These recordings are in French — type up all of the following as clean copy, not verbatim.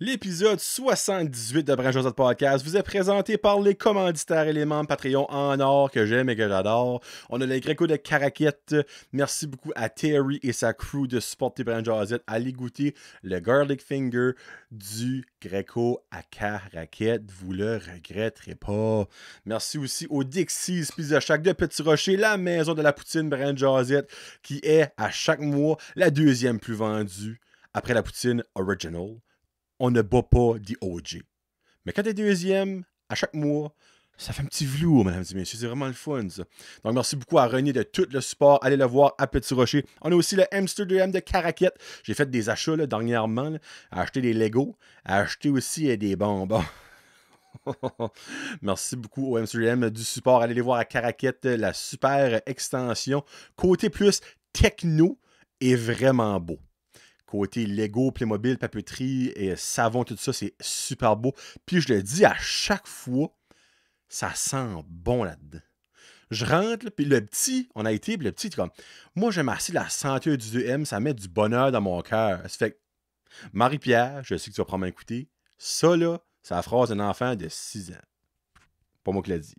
L'épisode 78 de Branch Josette Podcast vous est présenté par les commanditaires et les membres Patreon en or que j'aime et que j'adore. On a les Greco de Caraquette. Merci beaucoup à Terry et sa crew de supporter Branch Josette. Allez goûter le Garlic Finger du Greco à Caraquette. Vous le regretterez pas. Merci aussi au Dixie's Pizza Shack de Petit Rocher, la maison de la poutine Branch Josette, qui est à chaque mois la deuxième plus vendue après la poutine Original. On ne bat pas The OG. Mais quand t'es deuxième, à chaque mois, ça fait un petit velours, mesdames et messieurs. C'est vraiment le fun, ça. Donc, merci beaucoup à René de tout le support. Allez le voir à Petit Rocher. On a aussi le Amsterdam de Caraquette. J'ai fait des achats là, dernièrement, là, à acheter des Legos, à acheter aussi des bonbons. Merci beaucoup au Amsterdam du support. Allez les voir à Caraquette, la super extension. Côté plus techno est vraiment beau. Côté Lego, Playmobil, papeterie et savon, tout ça, c'est super beau. Puis je le dis à chaque fois, ça sent bon là-dedans. Je rentre, puis le petit, on a été, puis le petit, comme, moi j'aime assez la senteur du 2M, ça met du bonheur dans mon cœur. Ça fait que, Marie-Pierre, je sais que tu vas probablement écouter, ça là, c'est la phrase d'un enfant de 6 ans. Pas moi qui l'ai dit.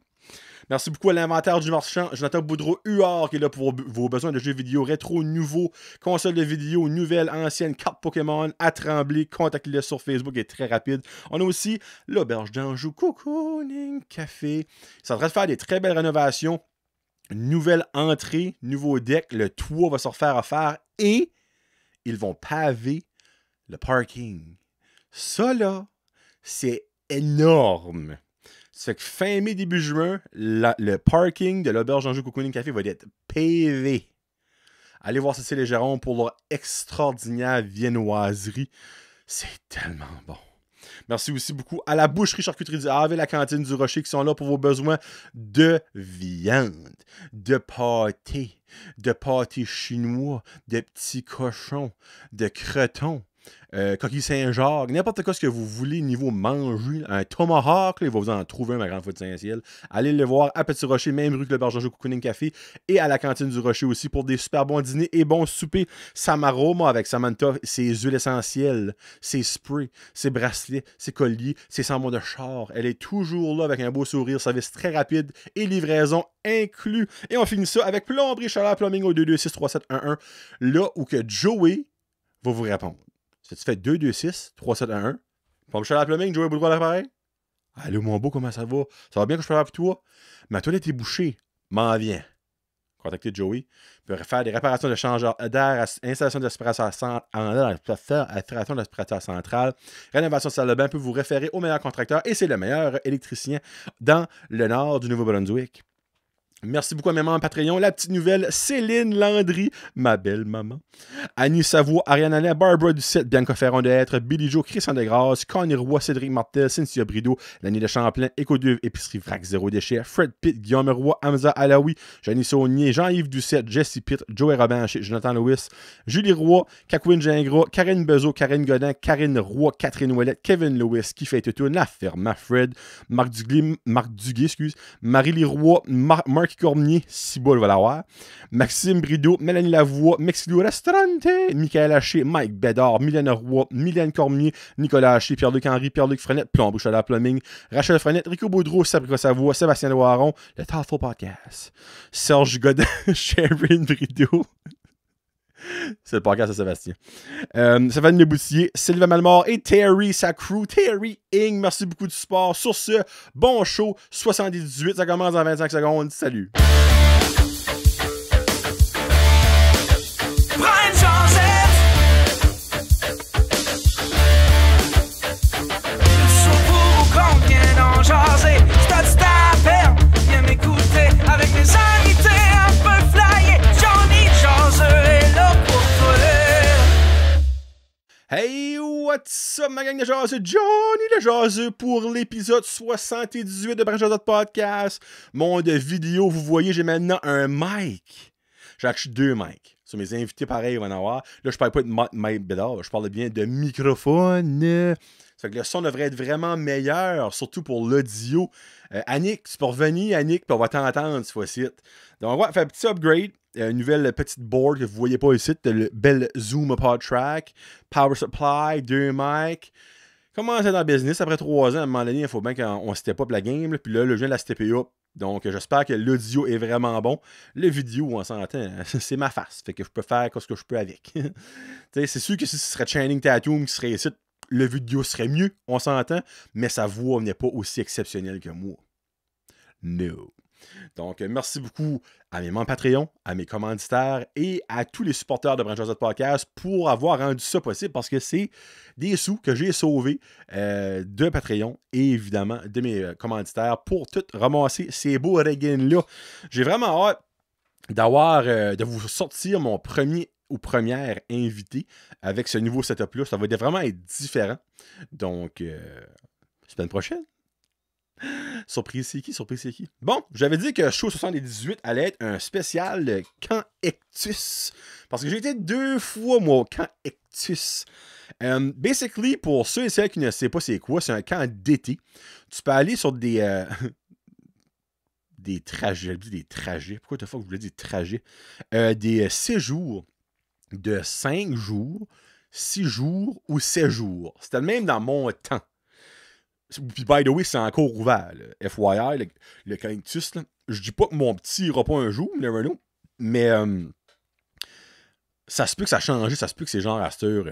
Merci beaucoup à l'inventaire du marchand, Jonathan Boudreau UR qui est là pour vos besoins de jeux vidéo rétro, nouveaux, consoles de vidéo, nouvelles, anciennes, cartes Pokémon, à Trembler, contactez-le sur Facebook, il est très rapide. On a aussi l'Auberge d'Anjou, Cocooning Café. Ils sont en train de faire des très belles rénovations, nouvelle entrée, nouveau deck, le toit va se refaire à faire et ils vont paver le parking. Ça là, c'est énorme. Ça fait que fin mai, début juin, le parking de l'Auberge d'Anjou Cocooning Café va être pavé. Allez voir Cécile et Jérôme pour leur extraordinaire viennoiserie. C'est tellement bon. Merci aussi beaucoup à la boucherie charcuterie du Havre et la cantine du Rocher qui sont là pour vos besoins de viande, de pâté chinois, de petits cochons, de cretons. Coquille Saint-Jacques, n'importe quoi ce que vous voulez niveau manger, un tomahawk, là, il va vous en trouver un, ma grande fois de Saint-Ciel. Allez le voir à Petit Rocher, même rue que le Bergeron Cocooning Café, et à la cantine du Rocher aussi pour des super bons dîners et bons soupers. Samaroma avec Samantha, ses huiles essentielles, ses sprays, ses bracelets, ses colliers, ses sambons de char. Elle est toujours là avec un beau sourire, service très rapide et livraison inclus. Et on finit ça avec Plomberie Chaleur Plumbing au 226-3711, là où que Joey va vous répondre. Si tu fais 226-3711, pour me chaler à la plumbing, Joey Boudreau à l'appareil. Allô, mon beau, comment ça va? Ça va bien que je peux faire pour toi? Ma toilette est bouchée. M'en viens. Contactez Joey. Il peut faire des réparations de changeur d'air, installation d'aspirateur central, rénovation de salle de bain, peut vous référer au meilleur contracteur et c'est le meilleur électricien dans le nord du Nouveau-Brunswick. Merci beaucoup à mes membres Patreon. La petite nouvelle, Céline Landry, ma belle maman. Annie Savoie, Ariane Allain, Barbara Ducette, Bianca Ferron de Hêtre, Billy Joe, Christian Degrasse, Connie Roy, Cédric Martel, Cynthia Brideau, Lanny de Champlain, Éco 2, Épicerie Vrac, Zéro Déchet, Fred Pitt, Guillaume Roy, Hamza Alaoui, Janice Saunier, Jean-Yves Ducette, Jesse Pitt, Joey Robinché, Jonathan Lewis, Julie Roy, Cacouine Gingras, Karine Bezo, Karine Godin, Karine Roy, Catherine Ouellette, Kevin Lewis, qui fait tout, La Ferme, Fred, Marc Duguay, Marie-Lie Roy, Marc Cormier, Ciboule va l'avoir, Maxime Brideau, Mélanie Lavoie, Mexilio Restaurante, Michael Haché, Mike Bédard, Mylène Roy, Mylène Cormier, Nicolas Haché, Pierre-Luc Henry, Pierre-Luc Frenette, Plomberie Chaleur Plumbing, Rachel Frenette, Rico Boudreau, Sabrina Savoie, Sébastien Loiron, le Thoughtful Podcast, Serge Godin, Sharon Brideau. C'est le podcast de Sébastien. Stéphane Leboutillier, Sylvain Malmort et Terry, sa crew. Terry Ing, merci beaucoup du support. Sur ce, bon show, 78, ça commence en 25 secondes. Salut! Avec mes invités un peu flyés, Johnny Jaseux est là pour toi. Hey, what's up ma gang de jaseux? Johnny le jaseux pour l'épisode 78 de Branch Josette Podcast. Monde vidéo, vous voyez, j'ai maintenant un mic. J'ai acheté 2 mics. Sur mes invités, pareil, ils vont en avoir. Là, je parle pas de mic bédard, je parle bien de microphone. Ça fait que le son devrait être vraiment meilleur, surtout pour l'audio. Annick, tu peux revenir, Annick, puis on va t'entendre cette fois-ci. Donc, on va faire un petit upgrade. Une nouvelle petite board que vous ne voyez pas ici. Le bel Zoom PodTrack. Power Supply, 2 mics. commence dans le business. Après 3 ans, à un moment donné, il faut bien qu'on step up la game. Là, puis là, je viens de la stepper up. Donc, j'espère que l'audio est vraiment bon. Le vidéo, on s'entend, c'est ma face. Fait que je peux faire ce que je peux avec. C'est sûr que si ce serait Channing Tatum qui serait ici, le vidéo serait mieux, on s'entend. Mais sa voix n'est pas aussi exceptionnelle que moi. No. Donc, merci beaucoup à mes membres Patreon, à mes commanditaires et à tous les supporters de Branch Josette Podcast pour avoir rendu ça possible parce que c'est des sous que j'ai sauvés de Patreon et évidemment de mes commanditaires pour tout ramasser ces beaux regains-là. J'ai vraiment hâte de vous sortir mon premier ou première invité avec ce nouveau setup-là. Ça va vraiment être différent. Donc, semaine prochaine. Surprise, c'est qui? Surprise, c'est qui? Bon, j'avais dit que Show 78 allait être un spécial Camp Ectus. Parce que j'ai été 2 fois, moi, au Camp Ectus. Basically, pour ceux et celles qui ne savent pas c'est quoi, c'est un camp d'été. Tu peux aller sur des trajets. Des trajets. Pourquoi the fuck je voulais dire trajets? Des séjours de 5 jours, 6 jours ou 7 jours. C'était le même dans mon temps. Puis, by the way, c'est encore ouvert. Là. FYI, le Canctus, je dis pas que mon petit ira pas un jour, never know, mais ça se peut que ça a changé, ça se peut que c'est genre à cette heure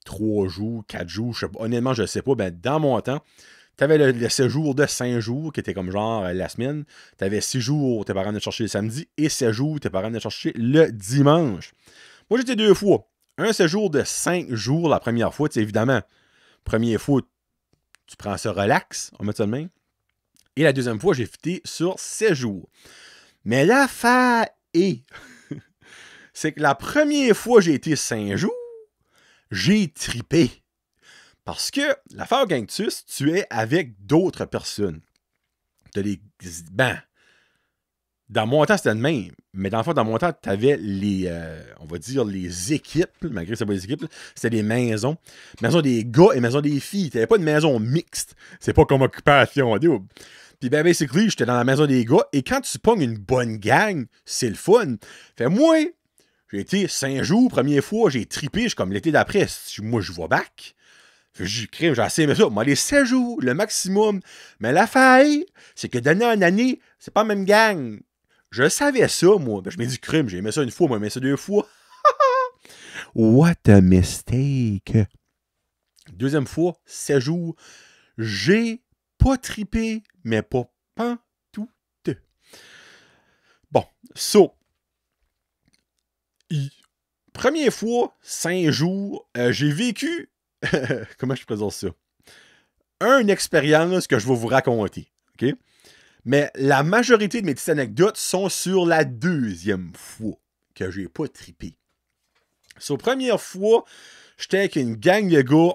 3 jours, 4 jours, honnêtement, je sais pas. Ben, dans mon temps, t'avais le séjour de 5 jours qui était comme genre la semaine. T'avais 6 jours, tes parents venaient chercher le samedi, et 7 jours, tes parents venaient chercher le dimanche. Moi, j'étais 2 fois. Un séjour de 5 jours la première fois, évidemment, première fois, tu prends ça relax, on met ça de même. Et la deuxième fois, j'ai fité sur 7 jours. Mais l'affaire est, c'est que la première fois j'ai été 5 jours, j'ai tripé. Parce que l'affaire Ganctus, tu es avec d'autres personnes. T'as des... Ben, dans mon temps, c'était le même. Mais dans le fond, dans mon temps, tu avais les, on va dire, les équipes, malgré que ce n'est pas des équipes, c'était des maisons. Maison des gars et maison des filles. Tu n'avais pas de maison mixte. C'est pas comme occupation. Puis ben, basically, j'étais dans la maison des gars. Et quand tu pognes une bonne gang, c'est le fun. Fait moi, j'ai été 5 jours, première fois, j'ai tripé. Je suis comme l'été d'après. Moi, je vois back. J'ai assez aimé ça. Moi, les 7 jours, le maximum. Mais l'affaire, c'est que d'année en année, c'est pas la même gang. Je savais ça, moi. Ben, je me dis crime, j'ai aimé ça une fois, moi, j'ai aimé ça 2 fois. What a mistake. Deuxième fois, 7 jours. J'ai pas tripé, mais pas tout. Bon, so. Première fois, 5 jours, j'ai vécu. Comment je présente ça? Une expérience que je vais vous raconter. OK? Mais la majorité de mes petites anecdotes sont sur la deuxième fois que j'ai pas trippé. Sur la première fois, j'étais avec une gang de gars.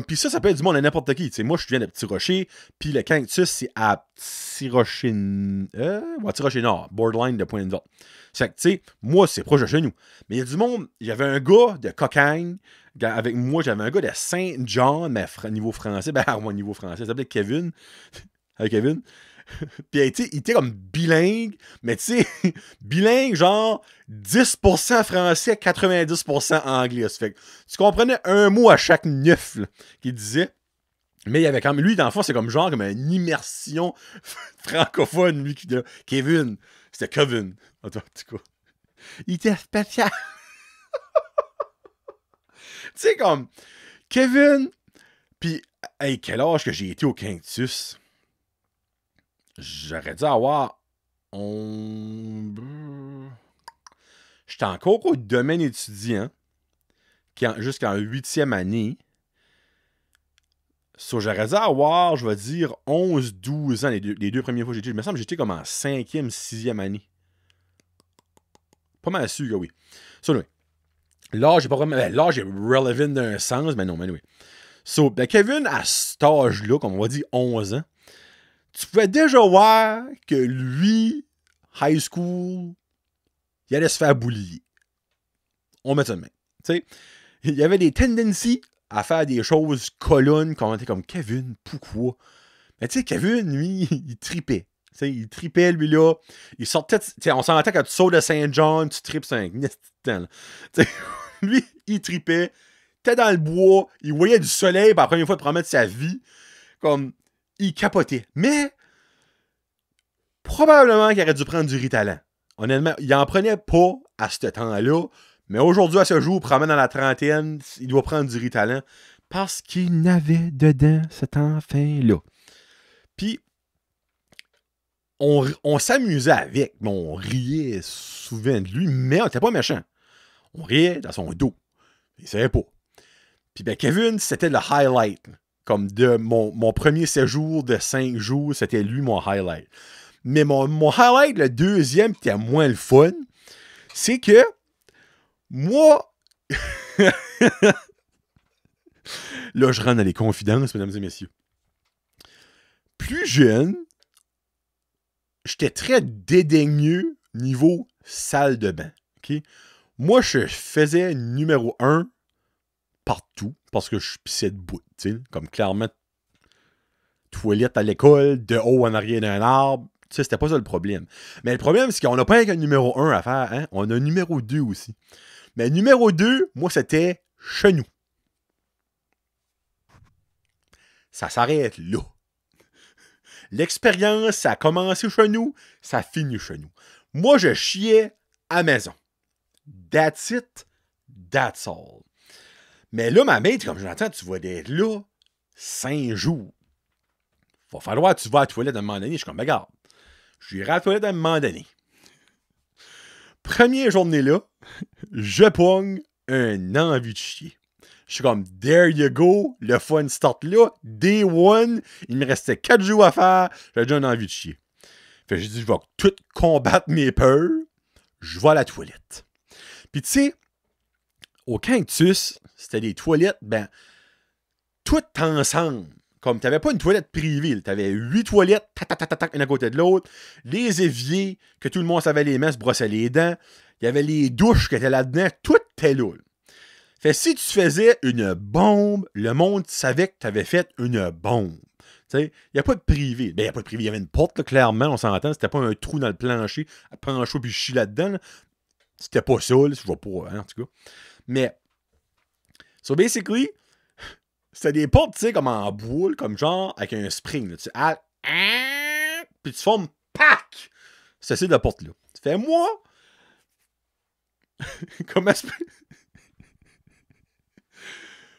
Puis ça peut être du monde à n'importe qui. T'sais, moi, je viens de Petit Rocher. Puis le Canctus, c'est à Petit Rocher. Petit Rocher Nord, borderline de Pointe-Noire. C'est que, tu sais, moi, c'est proche de chez nous. Mais il y a du monde. Il y avait un gars de Cocagne. Avec moi, j'avais un gars de Saint-John, mais niveau français. Ben, moi, niveau français. Ça s'appelait Kevin. Avec Kevin. Puis il était comme bilingue, mais tu sais, bilingue genre 10% français, 90% anglais. Ça fait que tu comprenais un mot à chaque 9 qu'il disait. Mais il y avait quand même, lui, dans le fond, c'est comme genre comme une immersion francophone, lui, Kevin. C'était Kevin. En tout cas, il était spécial. Tu sais, comme Kevin. Puis, hey, quel âge que j'ai été au Canctus? J'aurais dû avoir. J'étais encore au domaine étudiant jusqu'en 8e année. So, j'aurais dû avoir, je vais dire, 11-12 ans les deux premières fois que j'étais. Il me semble que j'étais comme en 5e, 6e année. Pas mal sûr que oui. So, oui. L'âge est pas vraiment. L'âge est relevant d'un sens, mais non, mais oui. So, ben Kevin, à cet âge-là, comme on va dire 11 ans, tu pouvais déjà voir que lui, high school, il allait se faire boulier. On met ça de main. Tu sais, il y avait des tendencies à faire des choses colonnes quand on était comme Kevin, pourquoi? Mais tu sais, Kevin, lui, il tripait. Tu sais, il tripait, lui, là. Il sortait. Tu sais, on s'entend quand tu sautes de Saint-John, tu tripes 5. Tu sais, lui, il tripait. était dans le bois, il voyait du soleil pour la première fois de promettre sa vie. Comme, il capotait. Mais, probablement qu'il aurait dû prendre du Ritalin. Honnêtement, il en prenait pas à ce temps-là. Mais aujourd'hui, à ce jour, probablement dans la trentaine, il doit prendre du Ritalin. Parce qu'il n'avait dedans cet enfant-là. Puis, on s'amusait avec, mais on riait souvent de lui, mais on n'était pas méchant. On riait dans son dos. Il savait pas. Puis ben Kevin, c'était le highlight. Comme de mon premier séjour de 5 jours, c'était lui mon highlight. Mais mon highlight, le deuxième, qui était moins le fun, c'est que moi... Là, je rentre dans les confidences, mesdames et messieurs. Plus jeune, j'étais très dédaigneux niveau salle de bain. Okay? Moi, je faisais numéro 1 partout parce que je pissais debout. Comme clairement, toilette à l'école, de haut en arrière d'un arbre. C'était pas ça le problème. Mais le problème, c'est qu'on n'a pas qu'un numéro 1 à faire. Hein? On a un numéro 2 aussi. Mais numéro 2, moi, c'était chez nous. Ça s'arrête là. L'expérience, ça a commencé chez nous, ça finit chez nous. Moi, je chiais à maison. That's it, that's all. Mais là, ma mère, comme j'entends, tu vas être là 5 jours. Va falloir que tu vas à la toilette à un moment donné. Je suis comme, regarde, j'irai à la toilette à un moment donné. Première journée là, je pogne un envie de chier. Je suis comme, there you go, le fun start là, day one, il me restait 4 jours à faire, j'ai déjà envie de chier. Fait que j'ai dit, je vais tout combattre mes peurs, je vais à la toilette. Puis tu sais, au Cactus, c'était des toilettes, ben, toutes ensemble. Comme, t'avais pas une toilette privée, t'avais 8 toilettes, une à côté de l'autre, les éviers, que tout le monde savait les mains, se brossait les dents, il y avait les douches qui étaient là-dedans, tout était là. Fait si tu faisais une bombe, le monde savait que tu avais fait une bombe. Il n'y a pas de privé. Ben, il n'y a pas de privé. Il y avait une porte, là, clairement, on s'entend. C'était pas un trou dans le plancher, à pencher puis je chie là-dedans. Là. C'était pas ça, là, je vois pas, hein, en tout cas. Mais, so basically, c'était des portes, tu sais, comme en boule, comme genre, avec un spring. Là, tu sais, puis tu formes, pac! C'est ça de la porte-là. Tu fais, moi, comment ça peut...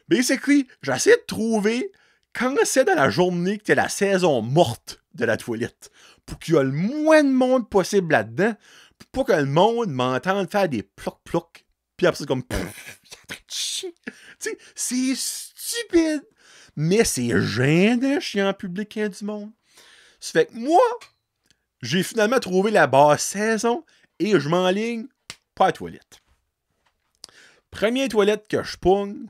Basically, j'essaie de trouver quand c'est dans la journée que t'es la saison morte de la toilette. Pour qu'il y ait le moins de monde possible là-dedans. Pour que le monde m'entende faire des ploc-ploc. Puis après, c'est comme... Tu sais, c'est stupide. Mais c'est gênant, chier en public qu'il y a du monde. Ça fait que moi, j'ai finalement trouvé la basse saison et je m'enligne pas à la toilette. Première toilette que je pogne...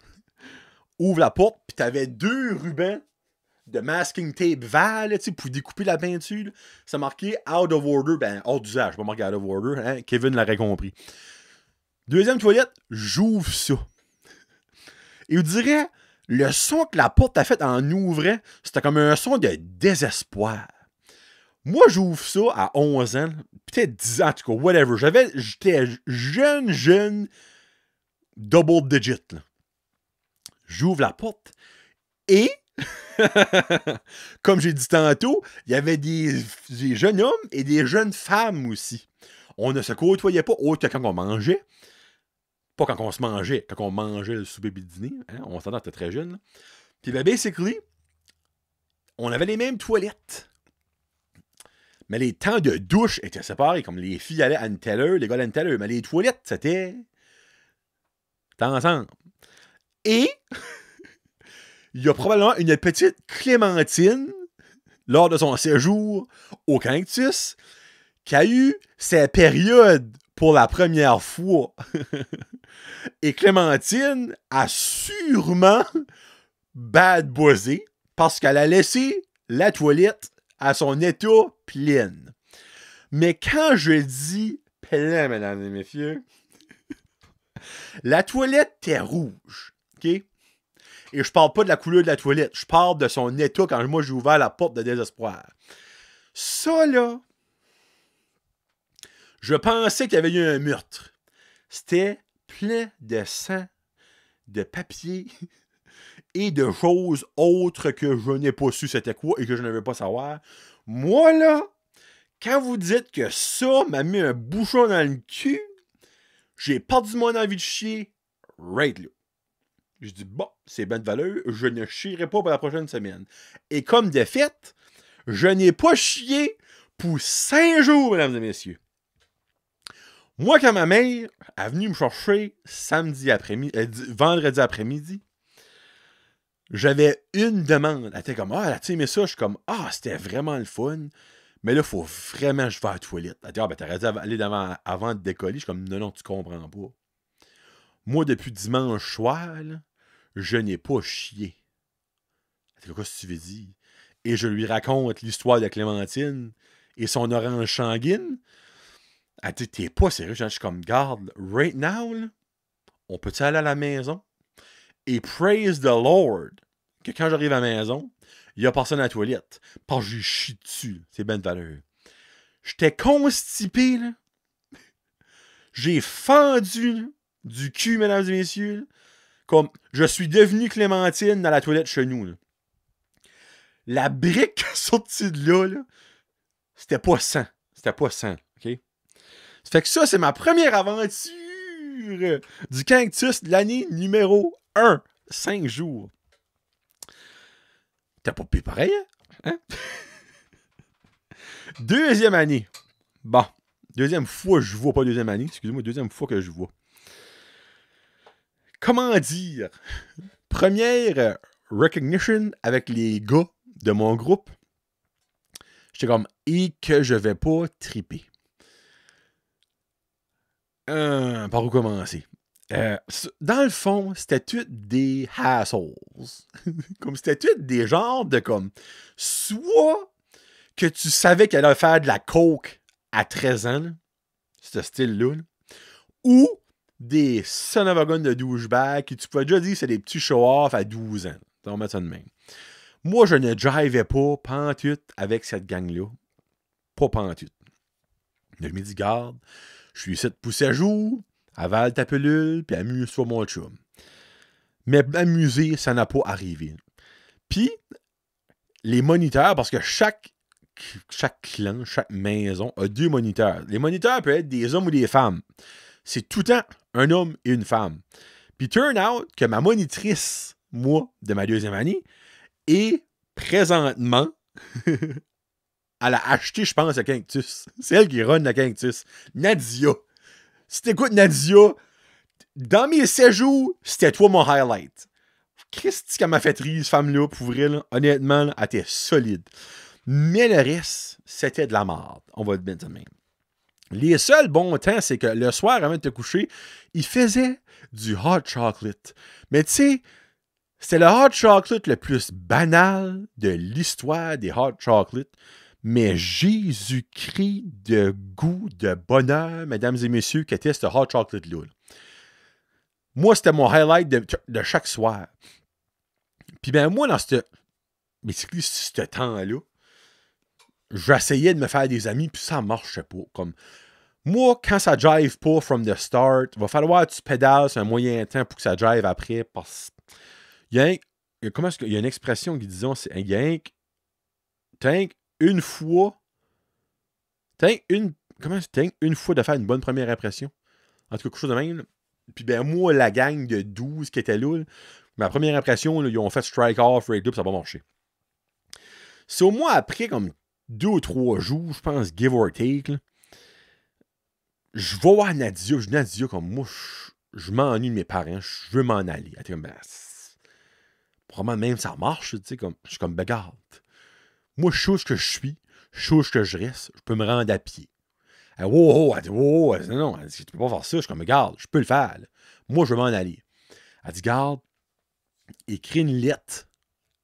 Ouvre la porte, puis t'avais 2 rubans de masking tape vert, là, pour découper la peinture. Ça marquait out of order, ben, hors d'usage, pas marqué out of order, hein? Kevin l'aurait compris. Deuxième toilette, j'ouvre ça. Et vous dirais, le son que la porte a fait en ouvrant, c'était comme un son de désespoir. Moi, j'ouvre ça à 11 ans, peut-être 10 ans, en tout cas, whatever. J'étais jeune, double digit, là. J'ouvre la porte et, comme j'ai dit tantôt, il y avait des jeunes hommes et des jeunes femmes aussi. On ne se côtoyait pas autre que quand on mangeait. Pas quand on se mangeait, quand on mangeait le souper et le dîner. Hein, on s'entend, t'es très jeune. Là. Puis ben, basically, on avait les mêmes toilettes. Mais les temps de douche étaient séparés. Comme les filles allaient à une telle heure, les gars allaient à une telle heure. Mais les toilettes, c'était ensemble. Et il y a probablement une petite Clémentine, lors de son séjour au Cactus, qui a eu sa période pour la première fois. Et Clémentine a sûrement bad buzzé parce qu'elle a laissé la toilette à son état pleine. Mais quand je dis plein, mesdames et messieurs, la toilette était rouge. OK? Et je parle pas de la couleur de la toilette. Je parle de son état quand moi j'ai ouvert la porte de désespoir. Ça, là, je pensais qu'il y avait eu un meurtre. C'était plein de sang, de papier et de choses autres que je n'ai pas su c'était quoi et que je ne veux pas savoir. Moi, là, quand vous dites que ça m'a mis un bouchon dans le cul, j'ai perdu mon envie de chier right là. Je dis, bon, c'est bien de valeur, je ne chierai pas pour la prochaine semaine. Et comme de fait, je n'ai pas chié pour 5 jours, mesdames et messieurs. Moi, quand ma mère est venue me chercher vendredi après-midi, j'avais une demande. Elle était comme, ah, tu aimé ça? Je suis comme, ah, c'était vraiment le fun. Mais là, il faut vraiment que je vais à la toilette. Elle dit, ah, ben, t'aurais dû aller avant de décoller. Je suis comme, non, tu comprends pas. Moi, depuis dimanche soir, là, je n'ai pas chié. Elle dit, qu'est-ce que tu veux dire? Et je lui raconte l'histoire de Clémentine et son orange sanguine. Elle dit, t'es pas sérieux? Je suis comme, garde, right now, là, on peut-tu aller à la maison? Et praise the Lord, que quand j'arrive à la maison, il y a personne à la toilette. Parce que j'ai chié dessus. C'est ben de valeur. J'étais constipé, là. J'ai fendu, là, du cul, mesdames et messieurs. Là. Comme, je suis devenu Clémentine dans la toilette chez nous, là. La brique sortie de là, c'était pas 100. C'était pas 100, OK? Ça fait que ça, c'est ma première aventure du Cactus de l'année numéro 1. 5 jours. T'as pas payé pareil, hein? Deuxième année. Bon. Deuxième fois que je vois, pas deuxième année. Excusez-moi, deuxième fois que je vois. Comment dire? Première recognition avec les gars de mon groupe. J'étais comme, et que je vais pas triper. Par où commencer? Dans le fond, c'était tout des hassles. Comme c'était tout des genres de comme, soit que tu savais qu'elle allait faire de la coke à 13 ans, là, ce style-là, là, ou des son of a gun de douchebag qui tu pouvais déjà dire que c'est des petits show-off à 12 ans. On va mettre ça de même. Moi, je ne drivais pas pantoute avec cette gang-là. Pas pantoute. Je me dis, garde, je suis ici de pousser à jour, avale ta pilule, puis amuse-toi mon chum. Mais m'amuser, ça n'a pas arrivé. Puis, les moniteurs, parce que chaque clan, chaque maison a 2 moniteurs. Les moniteurs peuvent être des hommes ou des femmes. C'est tout le temps un homme et une femme. Puis, turn out que ma monitrice, moi, de ma deuxième année, est présentement... Elle a acheté, je pense, la Cactus. C'est elle qui run la Cactus. Nadia. Si t'écoutes Nadia, dans mes séjours, c'était toi mon highlight. Christy qu'elle m'a fait rire, cette femme-là, pour vrai, là, honnêtement, là, elle était solide. Mais le reste, c'était de la merde. On va être bien de même. Les seuls bons temps, c'est que le soir, avant de te coucher, il faisait du hot chocolate. Mais tu sais, c'était le hot chocolate le plus banal de l'histoire des hot chocolate. Mais Jésus-Christ de goût, de bonheur, mesdames et messieurs, qu'était ce hot chocolate-là. Moi, c'était mon highlight de chaque soir. Puis ben moi, dans ce temps-là, j'essayais de me faire des amis, puis ça marchait pas. Comme, moi, quand ça jive pas from the start, il va falloir que tu pédales sur un moyen temps pour que ça jive après. Parce il y a une expression qui disait, c'est une fois de faire une bonne première impression. En tout cas, quelque chose de même. Là. Puis ben moi, la gang de 12 qui était là, ma première impression, là, ils ont fait strike off, raid up, ça va marcher. C'est au moins après comme 2 ou 3 jours, je pense, give or take, là, je vais voir Nadia. Je dis Nadia, comme moi, je m'ennuie de mes parents, je veux m'en aller. Elle était comme, ben, probablement même ça marche, tu sais, comme, je suis comme, ben, garde. Moi, je sais où que je suis, je sais où que je reste, je peux me rendre à pied. Elle dit, non, elle dit, tu peux pas faire ça. Je suis comme, regarde, je peux le faire. Là. Moi, je veux m'en aller. Elle dit, garde, écris une lettre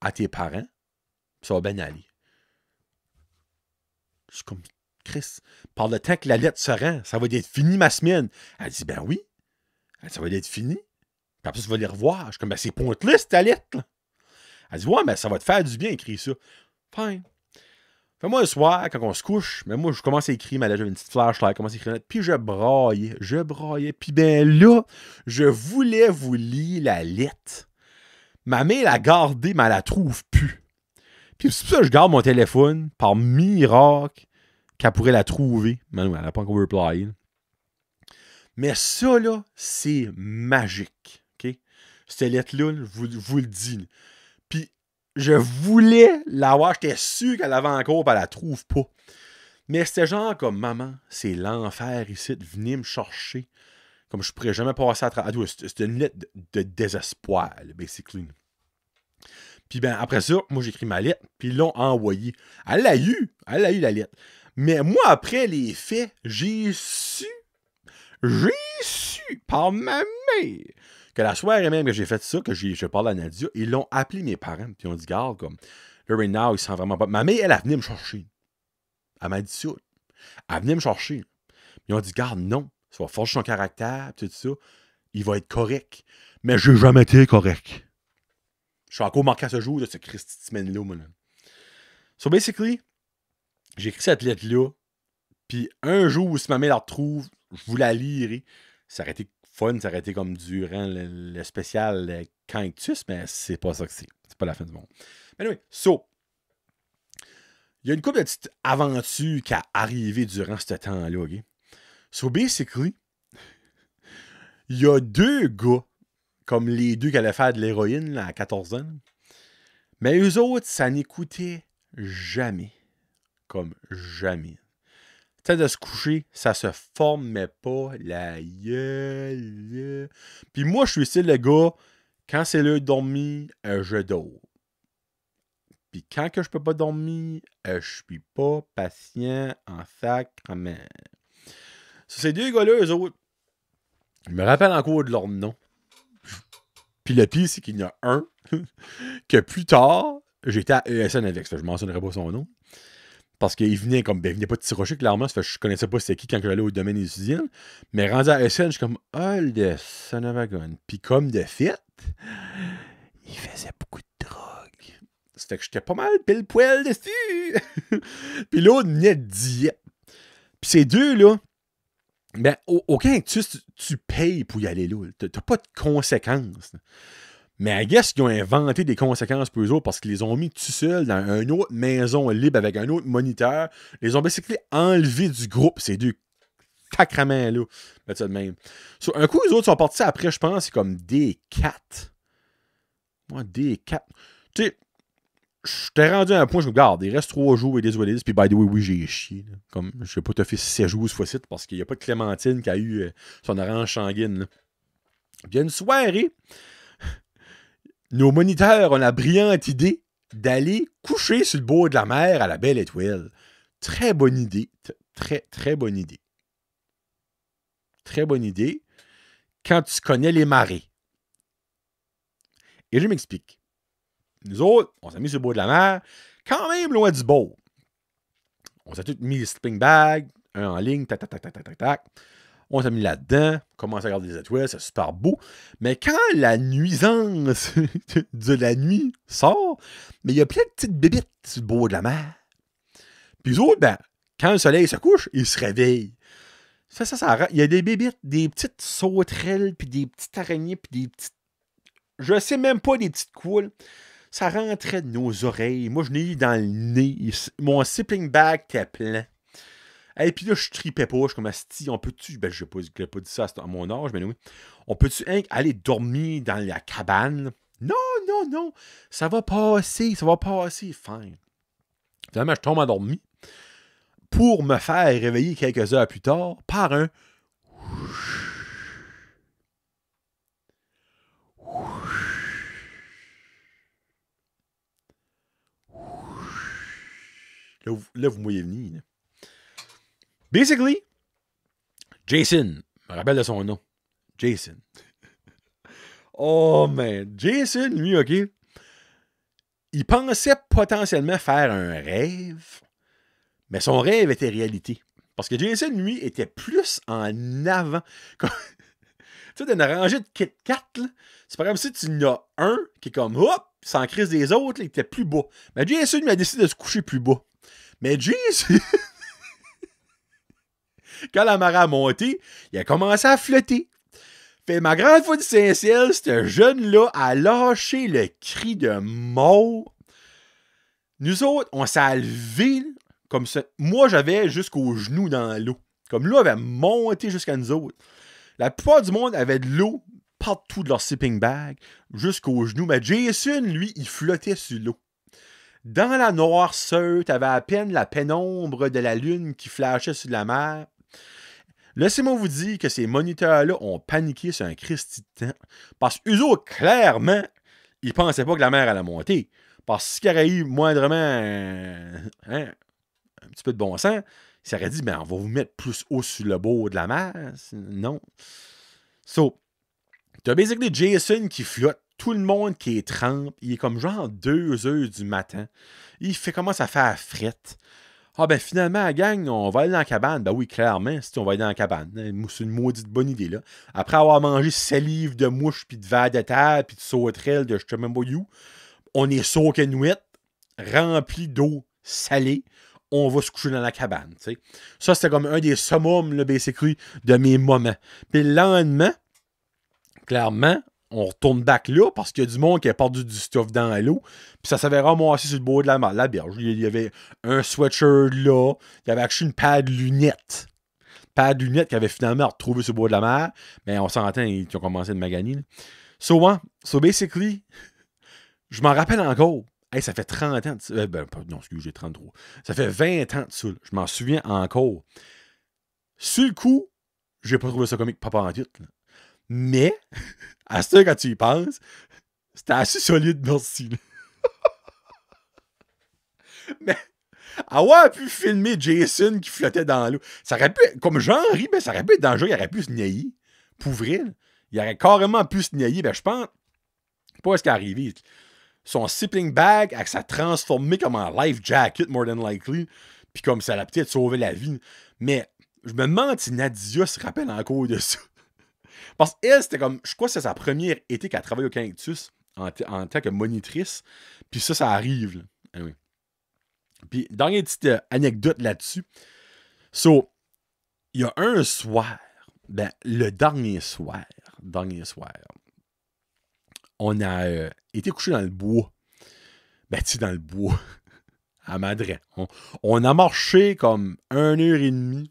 à tes parents, puis ça va bien aller. Je suis comme, Chris, par le temps que la lettre se rend, ça va être fini ma semaine. Elle dit, ben oui. Elle dit, ça va être fini. Puis après, tu vas les revoir. Je suis comme, ben c'est pointless ta lettre. Là. Elle dit, ouais, mais ça va te faire du bien écrire ça. Fine. Fait moi, le soir, quand on se couche, mais moi, je commence à écrire ma lettre, j'avais une petite flashlight, je commence à écrire, puis je braillais. Puis ben là, je voulais vous lire la lettre. Ma mère l'a gardée, mais elle la trouve plus. Puis c'est pour ça que je garde mon téléphone, par miracle, qu'elle pourrait la trouver. Mais non, elle n'a pas encore reply. Mais ça, là, c'est magique. OK? Cette lettre-là, je vous le dis. Puis, je voulais l'avoir. J'étais sûr qu'elle l'avait encore, puis elle la trouve pas. Mais c'était genre comme, maman, c'est l'enfer ici. Venez me chercher. Comme je pourrais jamais passer à travers. C'était une lettre de désespoir, là, basically. Puis ben, après ça, moi, j'écris ma lettre, puis ils l'ont envoyée. Elle l'a eu, la lettre. Mais moi, après les faits, j'ai su par ma mère que la soirée même que j'ai fait ça, que je parle à Nadia, ils l'ont appelé mes parents, puis ils ont dit, garde, comme, là, right now, ils se sentent vraiment pas. Ma mère, elle venait me chercher. Elle m'a dit ça. Elle venait me chercher. Ils ont dit, garde, non, ça va forger son caractère, tout ça. Il va être correct. Mais j'ai jamais été correct. Je suis encore marqué à ce jour de ce Christy de semaine-là, moi. Là. So, basically, j'ai écrit cette lettre-là. Puis un jour, si ma mère la retrouve, je vous la lirai. Ça aurait été fun, ça aurait été comme durant le spécial Canctus, mais c'est pas ça que c'est. C'est pas la fin du monde. Mais anyway, so, il y a une couple de petites aventures qui a arrivé durant ce temps-là, OK? So, basically, il y a deux gars, comme les deux qui allaient faire de l'héroïne là, à 14 ans, mais eux autres, ça n'écoutait jamais. Comme jamais. Peut-être de se coucher, ça se formait pas la gueule. Puis moi, je suis style le gars, quand c'est l'heure de dormir, je dors. Puis quand que je peux pas dormir, je suis pas patient en sacrement. Ces deux gars-là, eux autres, je me rappelle encore de leur nom. Puis le pire, c'est qu'il y en a un que plus tard, j'étais à ESN avec ça. Je mentionnerai pas son nom. Parce qu'il venait comme, il venait pas de Tirocher, clairement. Ça fait que je connaissais pas c'était qui quand j'allais au domaine étudiant. Mais rendu à ESN, je suis comme, oh, le son of a gun. Puis comme de fait, il faisait beaucoup de drogue. Ça fait que j'étais pas mal pile poil dessus. Puis l'autre venait de diète. Puis ces deux-là, ben, au Canctus, tu payes pour y aller là. T'as pas de conséquences. Mais I guess qu'ils ont inventé des conséquences pour eux autres parce qu'ils les ont mis tout seuls dans une autre maison libre avec un autre moniteur. Ils les ont basically enlevés du groupe, ces deux sacraments-là. Ben, ça de même. So, un coup, les autres sont partis après, je pense, c'est comme D4. Moi, D4. Tu sais, j'étais rendu à un point, je me garde, il reste 3 jours et désolé. Puis, by the way, oui, j'ai chié. Là. Comme, je sais pas, t'as fait 16 jours ce fois-ci parce qu'il n'y a pas de Clémentine qui a eu son orange sanguine. Puis, il y a une soirée. Nos moniteurs ont la brillante idée d'aller coucher sur le bord de la mer à la Belle Étoile. Très bonne idée. Très bonne idée. Très bonne idée quand tu connais les marées. Et je m'explique. Nous autres, on s'est mis sur le bord de la mer, quand même loin du bord. On s'est tous mis les sleeping bags, un en ligne, tac. On s'est mis là-dedans, on commence à regarder les étoiles, c'est super beau. Mais quand la nuisance de la nuit sort, mais il y a plein de petites bébites sur le bord de la mer. Puis eux autres, ben, quand le soleil se couche, ils se réveillent. Il y a des bébites, des petites sauterelles, puis des petites araignées, puis des petites... Je sais même pas des petites coules. Ça rentrait de nos oreilles. Moi, je l'ai eu dans le nez. Mon sleeping bag était plein. Et puis là, je tripais pas. Je suis comme, asti, on peut-tu... Ben, je n'ai pas dit ça à mon âge, mais oui. On peut-tu aller dormir dans la cabane? Non. Ça va passer. Fine. Finalement, je tombe endormi. Pour me faire réveiller quelques heures plus tard par un... Là, vous me voyez venir. Là. Basically, Jason, je me rappelle de son nom. Jason. Oh man, Jason, lui, OK, il pensait potentiellement faire un rêve, mais son rêve était réalité. Parce que Jason, lui, était plus en avant. Tu sais, dans une rangée de Kit Kat, c'est pas comme si tu en as un qui est comme, hop, sans crise des autres, là, il était plus bas. Mais Jason, lui, a décidé de se coucher plus bas. Mais Jason, quand la marée a monté, il a commencé à flotter. Fait ma grande foi du Saint-Ciel, ce jeune-là a lâché le cri de mort. Nous autres, on s'est levé comme ça. Moi, j'avais jusqu'aux genoux dans l'eau. Comme l'eau avait monté jusqu'à nous autres. La plupart du monde avait de l'eau partout de leur sleeping bag, jusqu'aux genoux. Mais Jason, lui, il flottait sur l'eau. Dans la noirceur, t'avais à peine la pénombre de la lune qui flashait sur la mer. Laissez-moi vous dire que ces moniteurs-là ont paniqué sur un Christi de temps. Parce qu'eux autres, clairement, ils pensaient pas que la mer allait monter. Parce que s'il y aurait eu moindrement un petit peu de bon sens, ils s'auraient dit, ben, on va vous mettre plus haut sur le bord de la mer. Non. So, t'as basically Jason qui flotte, tout le monde qui est trempe, il est comme genre 2 heures du matin. Il commence à faire frette. Ah ben finalement, la gang, on va aller dans la cabane. Ben oui, clairement, si on va aller dans la cabane. C'est une maudite bonne idée, là. Après avoir mangé salive de mouches, puis de vers de terre, puis de sauterelles, de je sais même pas où, on est soaking rempli d'eau salée. On va se coucher dans la cabane, tu sais. Ça, c'était comme un des summums, là, basically, de mes moments. Puis le lendemain, clairement, on retourne back là parce qu'il y a du monde qui a perdu du stuff dans l'eau. Puis ça s'avait ramassé sur le bord de la berge. Il y avait un sweatshirt là. Il y avait acheté une paire de lunettes. Paire de lunettes qu'ils avaient finalement retrouvé sur le bord de la mer. Mais on s'entend, ils ont commencé de maganer. So basically, je m'en rappelle encore. Hey, ça fait 30 ans de ça. Non, excusez, j'ai 33. Ça fait 20 ans de ça. Je m'en souviens encore. Sur le coup, j'ai pas trouvé ça comique, pas en tout. Là. Mais, à ce temps, quand tu y penses, c'était assez solide, merci. Mais, avoir pu filmer Jason qui flottait dans l'eau, ça aurait pu, comme Jean-Henri, ben, ça aurait pu être dangereux, il aurait pu se niaier. Pour vrai, il aurait carrément pu se niaier. Ben, je pense, pas ce qui est arrivé. Son sleeping bag, ça a transformé comme en life jacket, more than likely. Puis comme ça l'a peut-être sauvé la vie. Mais, je me demande si Nadia se rappelle encore de ça. Parce qu'elle, c'était comme, je crois que c'est sa première été qu'elle travaille au Cactus en tant que monitrice. Puis ça arrive. Là. Anyway. Puis, dernière petite anecdote là-dessus. So, il y a un soir, ben, le dernier soir, on a été couché dans le bois. Ben, tu sais, dans le bois. À Madrid. On a marché comme 1h30.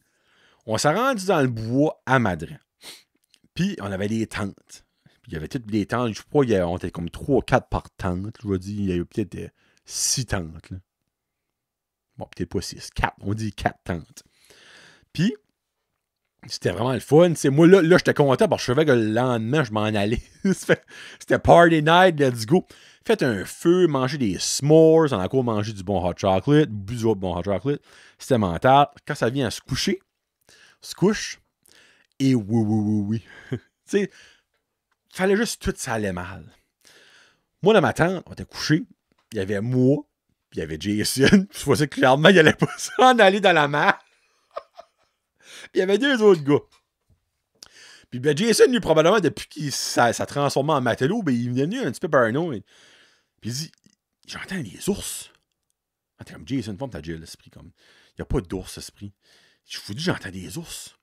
On s'est rendu dans le bois à Madrid. Puis, on avait des tentes. Puis, il y avait toutes des tentes. Je crois qu'on était comme 3 ou 4 par tente. Je vais dire, il y avait peut-être 6 tentes. Là. Bon, peut-être pas 6. 4. On dit 4 tentes. Puis, c'était vraiment le fun. T'sais, moi, là j'étais content parce que je savais que le lendemain, je m'en allais. C'était party night, let's go. Faites un feu, manger des s'mores. On a encore mangé du bon hot chocolate. Bu du bon hot chocolate. C'était mental. Quand ça vient à se coucher, se couche. Et oui. Tu sais, fallait juste tout ça allait mal. Moi, dans ma tente, on était couché. Il y avait moi, puis il y avait Jason. Je vois ça clairement, il allait pas s'en aller dans la mer. Puis il y avait 2 autres gars. Puis ben, Jason, lui, probablement, depuis qu'il ça transformé en matelot, ben, il est devenu un petit peu paranoïde. Puis il dit, j'entends des ours. T'es comme Jason, forme ta gueule, l'esprit. Comme, il n'y a pas d'ours, esprit. Je vous dis, j'entends des ours.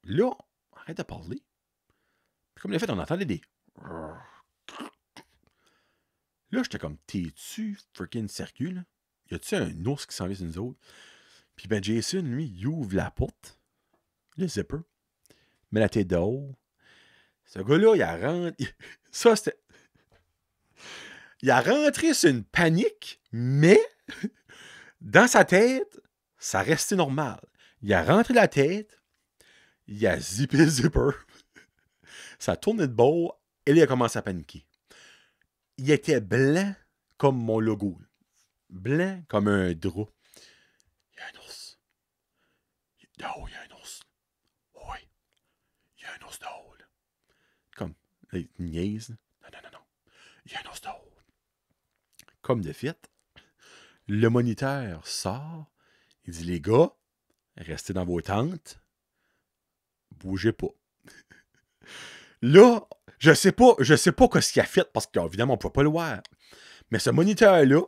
Là, arrête de parler. Comme le fait, on entendait des... Là, j'étais comme, t'es-tu freaking sérieux, là? Y a-tu un ours qui s'en vient sur nous autres? Puis ben, Jason, lui, il ouvre la porte, le zipper, met la tête dehors. Ce gars-là, il a rentré... Ça, c'était... Il a rentré sur une panique, mais dans sa tête, ça restait normal. Il a rentré la tête, il a zippé le zipper. Ça a tourné de bord et là, il a commencé à paniquer. Il était blanc comme mon logo. Blanc comme un drap. Il y a un ours. Oh, il y a un ours. Oui. Il y a un ours dehors. Là. Comme, il niaise. Non. Il y a un ours dehors. Comme de fait, le moniteur sort. Il dit, les gars, restez dans vos tentes. Bougez pas. Là, je sais pas ce qu'il a fait parce qu'évidemment, on ne pouvait pas le voir. Mais ce moniteur-là,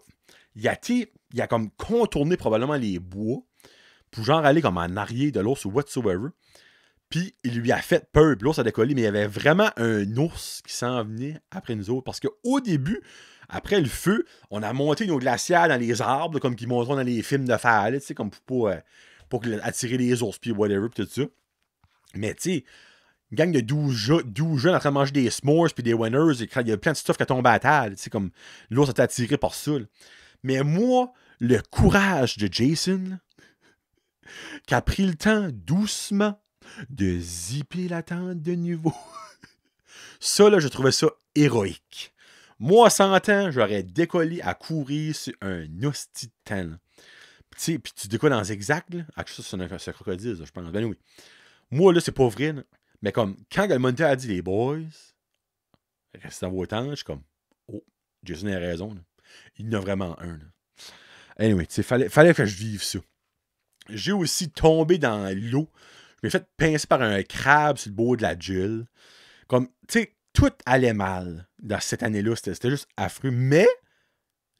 il a été il a comme contourné probablement les bois pour genre aller comme en arrière de l'ours ou whatsoever. Puis il lui a fait peur. Puis l'ours a décollé, mais il y avait vraiment un ours qui s'en venait après nous autres. Parce qu'au début, après le feu, on a monté nos glacières dans les arbres, comme qu'ils montrent dans les films de fer, tu sais, comme pour attirer les ours, puis whatever, puis tout ça. Mais tu sais, une gang de 12 jeunes en train de manger des s'mores puis des winners, il y a plein de stuff qui a tombé à terre. Tu sais, comme l'ours a été attiré par ça. Là. Mais moi, le courage de Jason, qui a pris le temps doucement de zipper la tente de nouveau. Ça, là, je trouvais ça héroïque. Moi, à 100 ans, j'aurais décollé à courir sur un hostie de temps. Puis tu décolles dans exact, là. Ah, ça, c'est un crocodile, ça, je pense. Ben oui. Moi, là, c'est pas vrai, là. Mais comme, quand le moniteur a dit les boys, restez dans vos tentes, je suis comme, oh, Jason a raison, là. Il y en a vraiment un, là. Anyway, tu sais, fallait que je vive ça. J'ai aussi tombé dans l'eau. Je m'ai fait pincer par un crabe sur le bord de la Jill. Comme, tu sais, tout allait mal dans cette année-là. C'était juste affreux. Mais,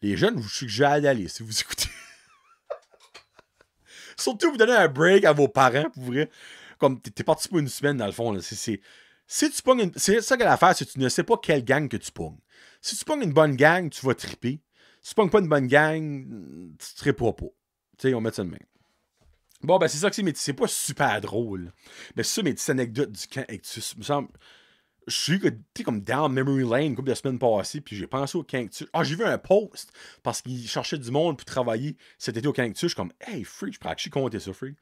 les jeunes, je vous suggère d'aller si vous écoutez. Surtout, vous donnez un break à vos parents, pour vrai. Comme, t'es parti pour une semaine, dans le fond. Là. Si tu pognes c'est ça que l'affaire, c'est que tu ne sais pas quelle gang que tu pognes. Si tu pognes une bonne gang, tu vas triper. Si tu pognes pas une bonne gang, tu tripperas pas. Tu sais, on met ça de même. Bon, ben c'est ça que c'est, mais c'est pas super drôle. Mais c'est ça, mes petites anecdotes du camp Cactus. Me semble, je suis comme down memory lane une couple de semaines passées, puis j'ai pensé au camp Cactus. Ah, j'ai vu un post, parce qu'il cherchait du monde pour travailler cet été au camp Cactus. Je suis comme, hey, freak, je pourrais actually compter ça, freak.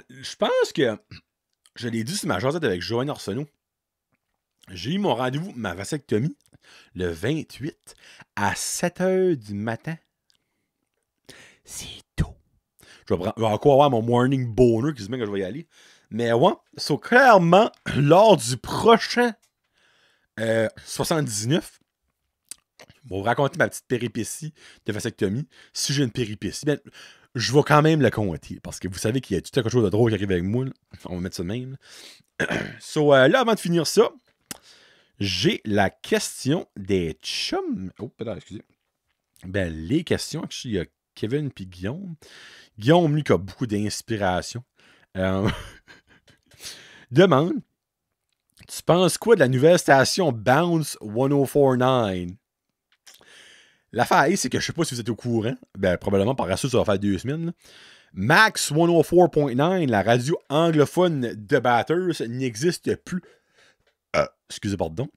Je pense que, je l'ai dit sur ma jasette avec Joanne Arsenault, j'ai eu mon rendez-vous, ma vasectomie, le 28 à 7h du matin. C'est tôt. Je vais encore avoir mon morning boner qui se met que je vais y aller. Mais ouais, so, clairement, lors du prochain 79, je vais vous raconter ma petite péripétie de vasectomie. Si j'ai une péripétie, ben, je vais quand même le compter. Parce que vous savez qu'il y a tout quelque chose de drôle qui arrive avec moi. Là. On va mettre ça de même. So, là, avant de finir ça, j'ai la question des chums. Oh, pardon, excusez. Ben, les questions, il y a Kevin puis Guillaume. Guillaume, lui, qui a beaucoup d'inspiration. Demande, tu penses quoi de la nouvelle station Bounce 1049? L'affaire, c'est que je sais pas si vous êtes au courant. Ben, probablement, par ça va faire 2 semaines. Là. Max 104.9, la radio anglophone de Batters, n'existe plus. Excusez, pardon.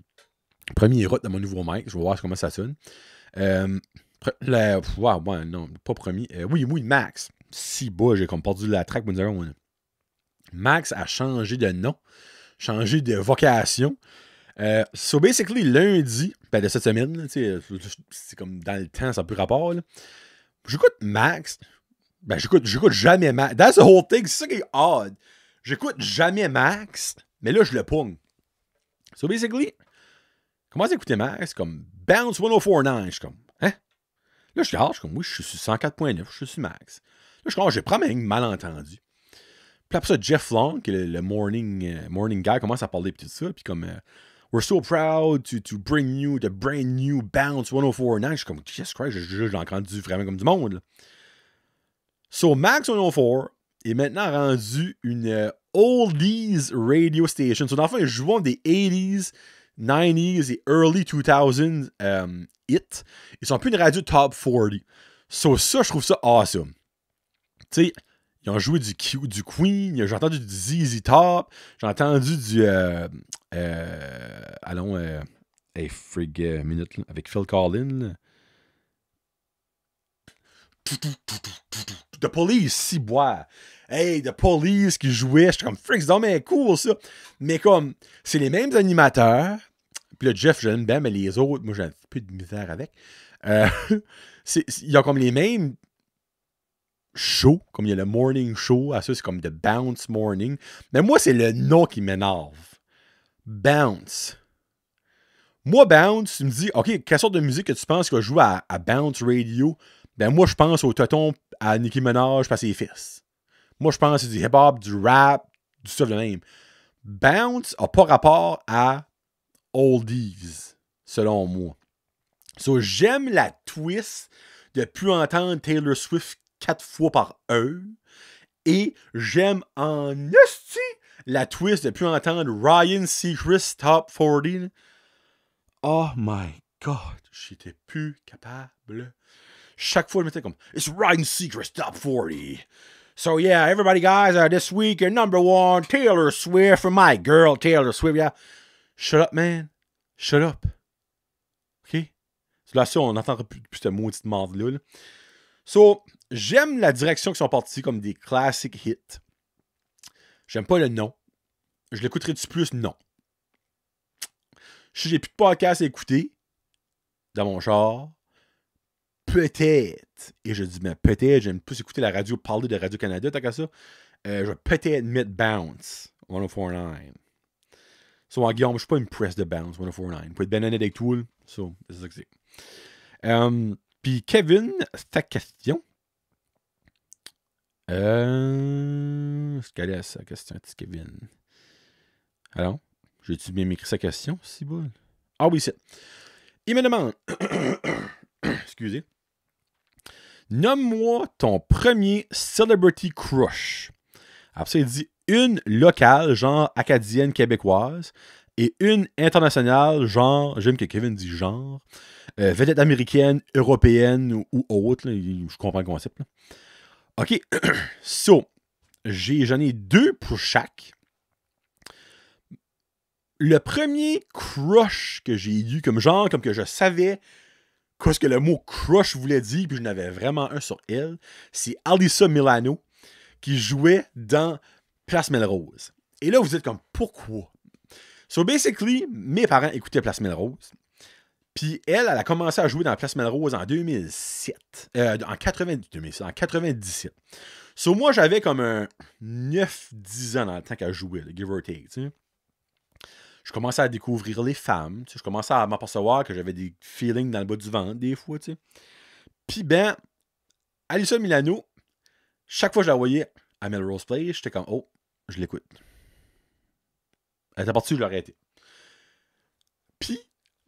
Premier route de mon nouveau mic. Je vais voir comment ça sonne. Ouais, non, pas premier. Oui, Max. Si bas, j'ai comme perdu la track. Max a changé de nom, changé de vocation. So basically, lundi, de cette semaine, c'est comme dans le temps, ça n'a plus rapport. Là. J'écoute Max. Ben, j'écoute jamais Max. That's the whole thing. C'est ça qui est odd. J'écoute jamais Max, mais là, je le pogne. So basically, commence à écouter Max, comme Bounce 1049. Je suis comme, hein? Là, je suis comme, oui, je suis sur 104.9, je suis sur Max. Là, je suis comme, j'ai probablement mal entendu. Puis après ça, Jeff Long, qui est le morning guy, commence à parler de tout ça. Puis comme, we're so proud to bring you the brand new Bounce 1049. Je suis comme, Jesus Christ, j'ai entendu vraiment comme du monde. Là. So, Max 104 est maintenant rendu une oldies radio station. So, dans le fond, ils jouent des 80s, 90s et early 2000s hits. Ils sont plus une radio top 40. So, ça, je trouve ça awesome. Tu sais, ils ont joué du Queen, j'ai entendu du ZZ Top, j'ai entendu du... hey, frig minute, là, avec Phil Collins. Là. The Police, si boire. Hey, The Police qui jouait, j'étais comme, frig, c'est dommage cool, ça. Mais comme, c'est les mêmes animateurs. Puis là, Jeff, je l'aime bien, mais les autres, moi, j'ai un peu de misère avec. Ils ont comme les mêmes... show, comme il y a le morning show, à ça c'est comme The Bounce Morning. Mais moi, c'est le nom qui m'énerve. Bounce. Moi, Bounce, tu me dis, OK, quelle sorte de musique que tu penses qu'il va jouer à Bounce Radio? Ben moi, je pense au tonton à Nicki Minaj par ses fils. Moi, je pense que c'est du hip-hop, du rap, du stuff de même. Bounce n'a pas rapport à oldies, selon moi. So, j'aime la twist de plus entendre Taylor Swift 4 fois par heure. Et j'aime en esti la twist de plus entendre Ryan Seacrest Top 40. Oh my God, j'étais plus capable. Chaque fois, je m'étais comme, it's Ryan Seacrest Top 40. So yeah, everybody guys, this week, number one, Taylor Swift, for my girl, Taylor Swift, yeah. Shut up, man. Shut up. OK? Là, ça, on n'entendra plus cette maudite marde-là. Là. So, j'aime la direction qui sont partis comme des classic hits. J'aime pas le nom. Je l'écouterai-tu plus? Non. Si j'ai plus de podcast à écouter dans mon char, peut-être, et je dis mais peut-être, j'aime plus écouter la radio, parler de Radio-Canada, tant qu'à ça, je vais peut-être mettre Bounce 1049. So, en Guillaume, je suis pas impressed de Bounce 1049. Il peut être ben honnête avec tout, so, c'est ça que c'est. Puis Kevin, ta question. Quelle est sa question, petit Kevin? Alors, j'ai-tu bien écrit sa question, si bon? Ah oui, c'est. Il me demande. Excusez. Nomme-moi ton premier celebrity crush. Après ça, il dit une locale, genre acadienne québécoise, et une internationale, genre, j'aime que Kevin dit genre, vedette américaine, européenne ou autre. Là, je comprends le concept. Là. OK. So, j'en ai 2 pour chaque. Le premier crush que j'ai eu, comme que je savais ce que le mot crush voulait dire, puis je n'avais vraiment un sur elle, c'est Alyssa Milano, qui jouait dans Place Melrose. Et là, vous êtes comme, pourquoi? So, basically, mes parents écoutaient Place Melrose. Puis elle a commencé à jouer dans Place Melrose en 2007. En 97. So, moi, j'avais comme un 9-10 ans dans le temps qu'elle jouait, là, give or take, tu sais. Je commençais à découvrir les femmes, tu sais. Je commençais à m'apercevoir que j'avais des feelings dans le bas du ventre, des fois, tu sais. Puis, ben, Alyssa Milano, chaque fois que je la voyais à Melrose Place, j'étais comme, oh, je l'écoute. Elle était partie, je l'ai arrêté. Puis,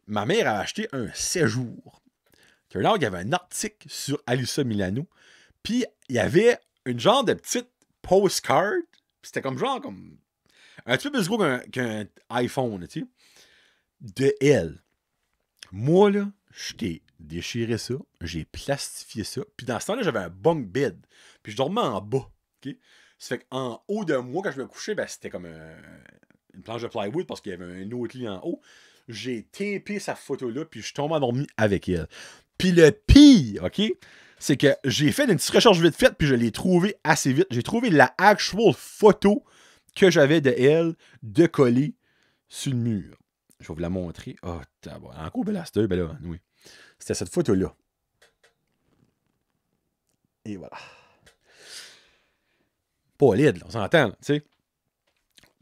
ma mère a acheté un séjour. Il y avait un article sur Alyssa Milano. Puis, il y avait une genre de petite postcard. C'était comme genre, comme un petit peu plus gros qu'un iPhone, tu sais. De elle. Moi, là, je t'ai déchiré ça. J'ai plastifié ça. Puis, dans ce temps-là, j'avais un bunk bed. Puis, je dormais en bas. OK? Ça fait qu'en haut de moi, quand je me couchais, ben, c'était comme une planche de plywood parce qu'il y avait un autre lit en haut. J'ai tapé sa photo-là, puis je suis tombé endormi avec elle. Puis le pire, OK, c'est que j'ai fait une petite recherche vite faite, puis je l'ai trouvé assez vite. J'ai trouvé la actual photo que j'avais de elle de coller sur le mur. Je vais vous la montrer. Oh, encore Bellaster, ben là, oui. C'était cette photo-là. Et voilà. Pas laide, là, on s'entend, tu sais.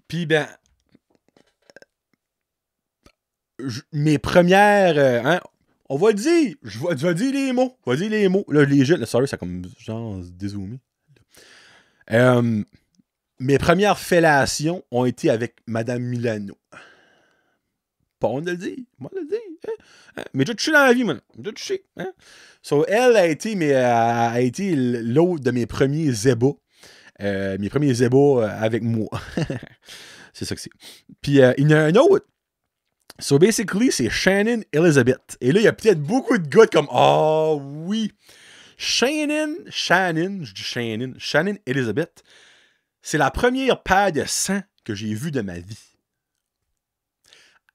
Puis, ben, mes premières... on va le dire. Je vais dire les mots. Je vais dire les mots. Là, les jeux, là, sorry, ça a comme genre dézoomé. Mes premières fellations ont été avec Madame Milano. Pas on le dit. Moi, on le dit. Hein? Mais j'ai touché dans la vie, moi. J'ai touché. Hein? So, elle a été l'autre de mes premiers zébas. Mes premiers zébas avec moi. C'est ça que c'est. Puis, il y en a un autre. So, basically, c'est Shannon Elizabeth. Et là, il y a peut-être beaucoup de gars comme, oh, oui. Shannon Elizabeth, c'est la première paire de sang que j'ai vue de ma vie.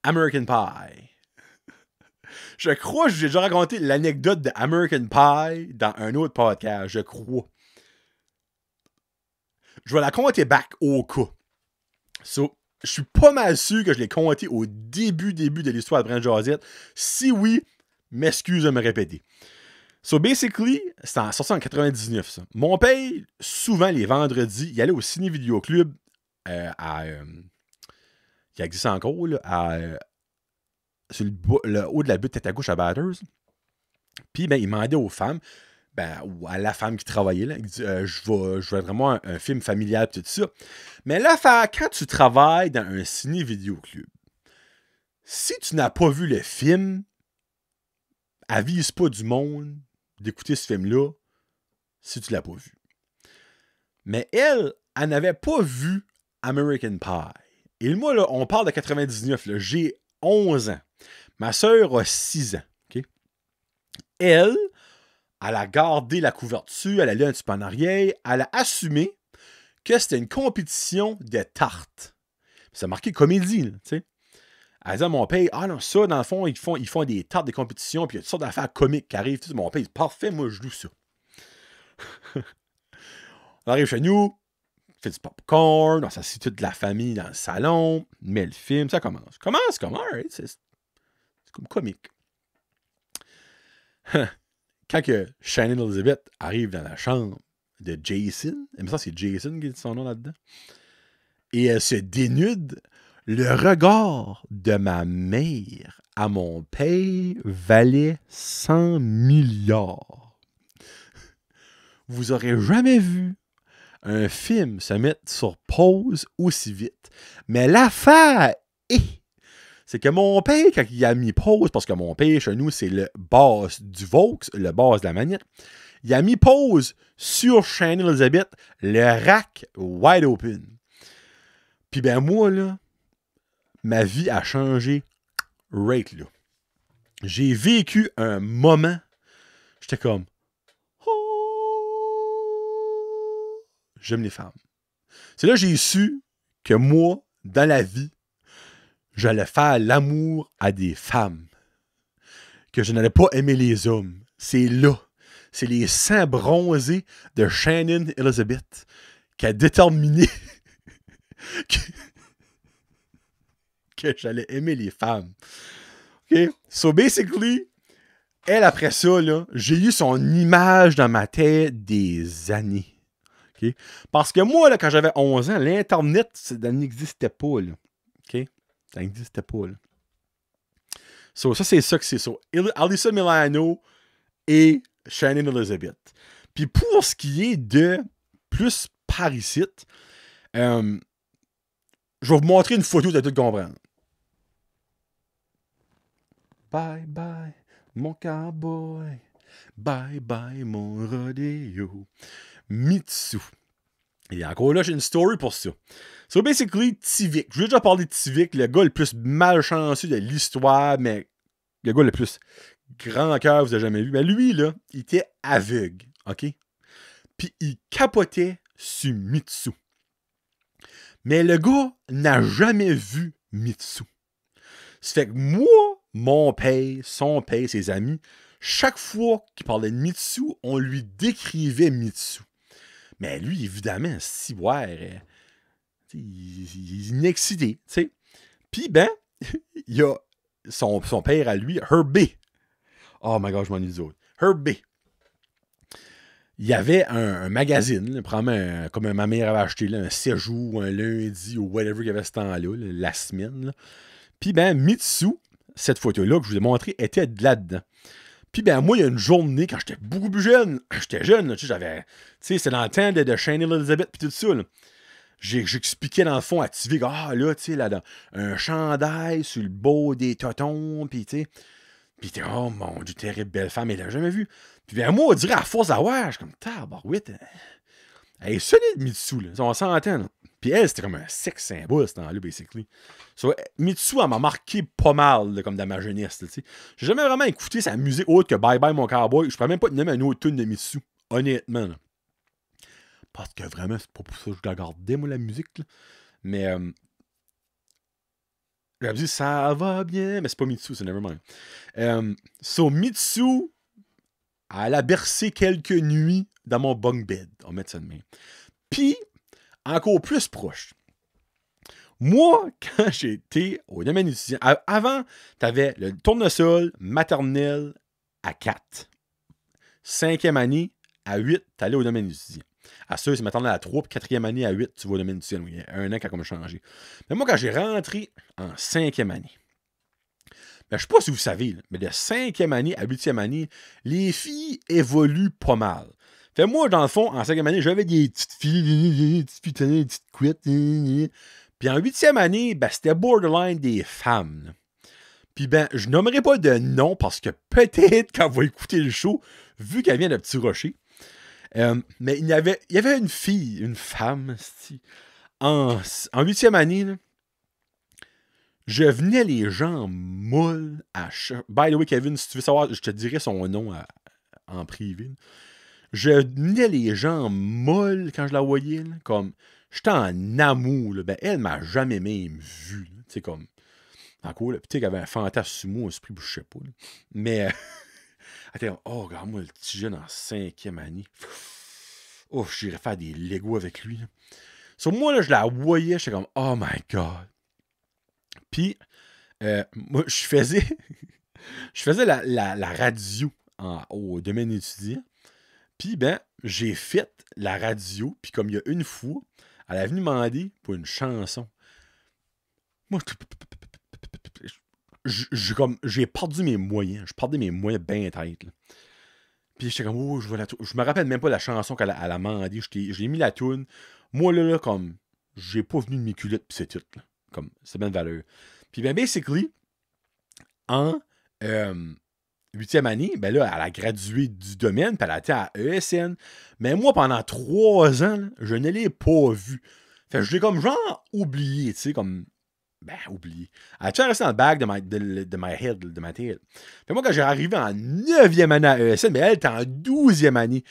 American Pie. Je crois que j'ai déjà raconté l'anecdote de American Pie dans un autre podcast, je crois. Je vais la compter back au cas. So, je suis pas mal sûr que je l'ai compté au début de l'histoire de Brand Josette. Si oui, m'excuse de me répéter. So, basically, c'est en 1999, ça. Mon père, souvent, les vendredis, il allait au Ciné Vidéo Club qui existe encore, là, sur le haut de la butte tête à gauche à Batters. Puis, ben, il demandait aux femmes, ou à la femme qui travaillait, là, il dit, je veux vraiment un film familial, tout ça. Mais là, quand tu travailles dans un Ciné Vidéo Club, si tu n'as pas vu le film, avise pas du monde d'écouter ce film-là si tu l'as pas vu. Mais elle n'avait pas vu American Pie. Et moi, là, on parle de 99, là, j'ai 11 ans. Ma sœur a 6 ans. Okay? Elle a gardé la couverture, elle a lu un petit peu en arrière, elle a assumé que c'était une compétition de tartes. Ça marqué comédie, tu sais. Elle disait à mon père, ah non, ça, dans le fond, ils font des tartes, des compétitions, puis il y a toutes sortes d'affaires comiques qui arrivent. Tout. Mon père, c'est parfait, moi, je loue ça. On arrive chez nous, on fait du popcorn, on s'assied toute la famille dans le salon, on met le film, ça commence. Comment? C'est comme comique. Quand que Shannon Elizabeth arrive dans la chambre de Jason, mais ça c'est Jason qui dit son nom là-dedans, et elle se dénude, le regard de ma mère à mon père valait 100 milliards. Vous aurez jamais vu un film se mettre sur pause aussi vite. Mais l'affaire c'est que mon père, quand il a mis pause, parce que mon père, chez nous, c'est le boss du Vaux, le boss de la manette, il a mis pause sur Shannon Elizabeth, le rack wide open. Puis ben moi, là, ma vie a changé right là. J'ai vécu un moment, j'étais comme, oh, j'aime les femmes. C'est là que j'ai su que moi, dans la vie, j'allais faire l'amour à des femmes. Que je n'allais pas aimer les hommes. C'est là. C'est les seins bronzés de Shannon Elizabeth qui a déterminé que j'allais aimer les femmes. OK? So basically, elle, après ça, là, j'ai eu son image dans ma tête des années. OK? Parce que moi, là, quand j'avais 11 ans, l'Internet, ça n'existait pas. Là. OK? Ça n'existait pas, là. So, ça, c'est ça que c'est ça. Alyssa Milano et Shannon Elizabeth. Puis pour ce qui est de plus par ici, je vais vous montrer une photo de tout comprendre. Bye bye, mon cowboy. Bye bye, mon rodeo. Mitsu. Et encore là, j'ai une story pour ça. So, basically, Tivik. Je vous ai déjà parlé de Tivik, le gars le plus malchanceux de l'histoire, mais le gars le plus grand cœur que vous avez jamais vu. Mais lui, là, il était aveugle, OK? Puis il capotait sur Mitsu. Mais le gars n'a jamais vu Mitsu. Ça fait que moi, mon père, son père, ses amis, chaque fois qu'il parlait de Mitsu, on lui décrivait Mitsu. Mais lui, évidemment, si ouais, il est excité, tu sais. Puis, ben, il y a son père à lui, Herbie. Oh my god, je m'ennuie des autres. Herbie. Il y avait un magazine, là, probablement comme ma mère avait acheté, là, un séjour, un lundi, ou whatever qu'il y avait ce temps-là, la semaine. Là. Puis, ben, Mitsu, cette photo-là que je vous ai montrée, était de là-dedans. Puis, ben, moi, il y a une journée, quand j'étais beaucoup plus jeune, j'étais jeune, tu sais, j'avais, tu sais, c'est dans le temps de Shannon Elizabeth, puis tout ça, là. J'expliquais dans le fond à Tivik, ah, là, tu sais, là, un chandail sur le beau des totons, puis, tu sais, puis t'es, oh mon Dieu, terrible belle femme, elle l'a jamais vu. Puis, ben, moi, on dirait à force d'avoir, je suis comme, tabarouette, elle est solide, Mitsu, là, on s'entend, là. Puis elle, c'était comme un sex symbole, ce temps-là, basically. So, Mitsu, elle m'a marqué pas mal, là, comme dans ma jeunesse, tu sais. J'ai jamais vraiment écouté sa musique autre que Bye Bye Mon Cowboy. Je pourrais même pas te nommer une autre tune de Mitsu, honnêtement, là. Parce que vraiment, c'est pas pour ça que je la regardais, moi, la musique, là. Mais, j'avais dit, ça va bien, mais c'est pas Mitsu, c'est Nevermind. So, Mitsu, elle a bercé quelques nuits dans mon bunk bed, on va mettre ça de même. Puis, encore plus proche. Moi, quand j'étais au domaine étudiant, avant, t'avais le tournesol maternel à 4. 5e année à 8, t'allais au domaine étudiant. À ça, c'est maternel à 3, puis 4e année à 8, tu vas au domaine étudiant. Il y a un an qui a comme changé. Mais moi, quand j'ai rentré en 5e année, ben, je ne sais pas si vous savez, là, mais de 5e année à 8e année, les filles évoluent pas mal. Fait moi, dans le fond, en 5e année, j'avais des petites filles, des petites putains, des petites couettes. Puis en 8e année, ben, c'était borderline des femmes. Là. Puis ben, je nommerai pas de nom parce que peut-être quand on va écouter le show, vu qu'elle vient de Petit Rocher. Mais il y avait une fille, une femme, en 8e année, là, je venais les gens molles à chaque... By the way, Kevin, si tu veux savoir, je te dirai son nom en privé. Je venais les gens molles quand je la voyais. Là, comme, j'étais en amour. Là. Ben, elle m'a jamais même vu. Tu sais, comme... Encore, peut-être qu'elle avait un fantasme sur moi, un esprit, je sais pas. Là. Mais... elle était comme, oh, regarde-moi le petit jeune en 5e année. Oh, j'irais faire des Legos avec lui. Là. Sur moi, là, je la voyais, j'étais comme, oh my God. Puis, moi, je faisais la radio au domaine étudiant. Puis, ben, j'ai fait la radio. Puis, comme il y a une fois, elle est venue demander pour une chanson. Moi, j'ai perdu mes moyens. Je perdais mes moyens bien tête. Là. Puis, j'étais comme, oh, je me rappelle même pas la chanson qu'elle a demandé. J'ai mis la toune. Moi, là, comme, j'ai pas venu de mes culottes, puis c'est tout. Là. Comme, c'est bien de valeur. Puis, ben, basically, en 8e année, ben là, elle a gradué du domaine, puis elle a été à ESN. Mais moi, pendant 3 ans, là, je ne l'ai pas vue. Fait que je l'ai comme genre oublié, tu sais, comme... Ben, oublié. Elle a toujours resté dans le bag de ma tête. Fait moi, quand j'ai arrivé en 9e année à ESN, ben elle était en 12e année.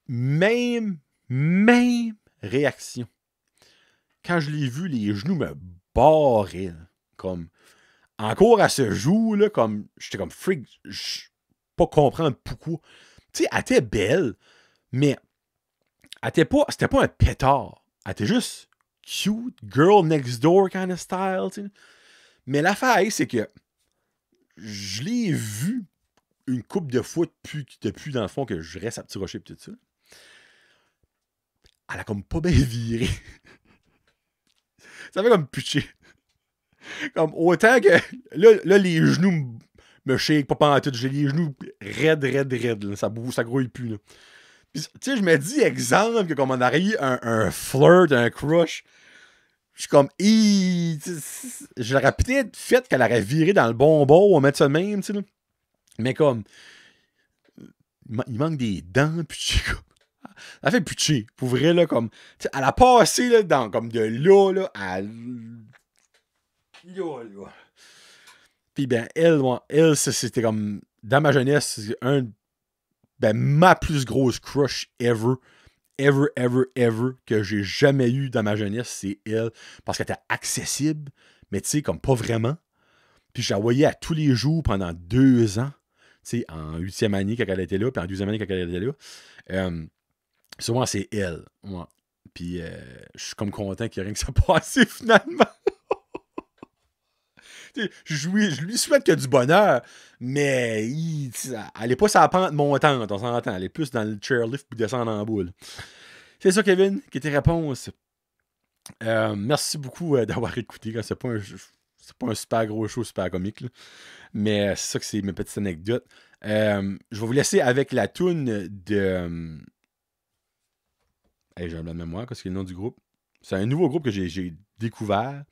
Même réaction. Quand je l'ai vue, les genoux me barraient, là, comme... Encore à ce jour, là, comme j'étais comme freak, je pas comprendre pourquoi. Tu sais, elle était belle, mais c'était pas un pétard. Elle était juste cute, girl next door kind of style, tu sais. Mais l'affaire, c'est que je l'ai vue une couple de fois depuis dans le fond que je reste à Petit Rocher et tout ça. Elle a comme pas bien viré. Ça fait comme pitcher. Comme autant que là les genoux me shake pas pantoute, j'ai les genoux raides là, ça bouge, ça grouille plus là. Puis tu sais, je me dis exemple que comme on aurait eu un flirt, un crush, je suis comme j'aurais peut-être fait qu'elle aurait viré dans le bon bord, on va mettre ça de même, tu sais là. Mais comme il manque des dents, puis ça fait pitcher, pour vrai là, comme elle a passé là dans comme de là à là. Puis ben, elle, c'était comme, dans ma jeunesse, ma plus grosse crush ever, que j'ai jamais eu dans ma jeunesse, c'est elle. Parce qu'elle était accessible, mais tu sais, comme pas vraiment. Puis je la voyais à tous les jours pendant 2 ans. Tu sais, en 8e année quand elle était là, puis en 12e année quand elle était là. Souvent, c'est elle. Ouais. Puis je suis comme content qu'il n'y ait rien que ça passé finalement. Je lui souhaite que du bonheur, mais elle n'est pas sur la pente montante, on s'entend. Elle est plus dans le chairlift pour descendre en boule. C'est ça, Kevin, qui est tes réponses. Merci beaucoup d'avoir écouté. C'est pas un super gros show, super comique. Là. Mais c'est ça que c'est mes petites anecdotes. Je vais vous laisser avec la toune de... j'ai un blanc de mémoire, parce que c'est le nom du groupe. C'est un nouveau groupe que j'ai découvert.